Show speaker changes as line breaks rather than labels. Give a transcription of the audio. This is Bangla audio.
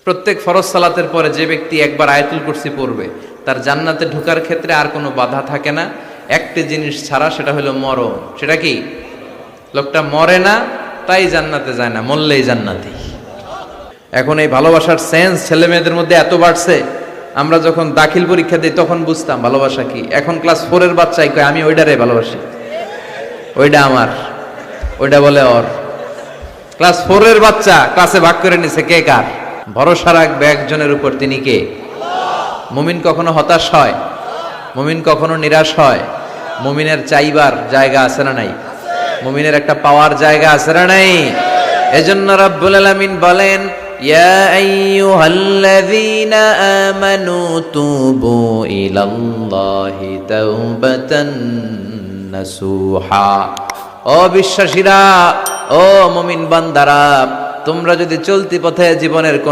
প্রত্যেক ফরজ সালাতের পরে যে ব্যক্তি একবার আয়াতুল কুরসি পড়বে তার জান্নাতে ঢোকার ক্ষেত্রে আর কোনো বাধা থাকে না, একটি জিনিস ছাড়া, সেটা হলো মরণ। সেটা কি? লোকটা মরে না তাই জান্নাতে যায় না, মরলেই জান্নাতি। এখন এই ভালোবাসার সেন্স ছেলে মেয়েদের মধ্যে এত বাড়ছে, আমরা যখন দাখিল পরীক্ষা দিই তখন বুঝতাম ভালোবাসা কি। এখন ক্লাস 4 এর বাচ্চাই কয় আমি ওইটারে ভালোবাসি, ওইটা আমার, ওইটা বলে ওর। ক্লাস 4 এর বাচ্চা ক্লাসে ভাগ করে নিছে কে কার। ভরসা রাখবে একজনের উপর, তিনি কে? মুমিন কখনো হতাশ হয়? মুমিন কখনো নিরাশ হয়? মুমিনের চাইবার জায়গা আছে না নাই? মুমিনের একটা পাওয়ার জায়গা আছে না নাই? এজন্য রাব্বুল আলামিন বলেন, ইয়া আইয়ুহাল্লাযীনা আমানু তুবু ইলাল্লাহি তাওবাতান নাসুহা। ও বিশ্বাসীরা, ও মুমিন বান্দারা, তোমরা যদি চলতি পথে জীবনের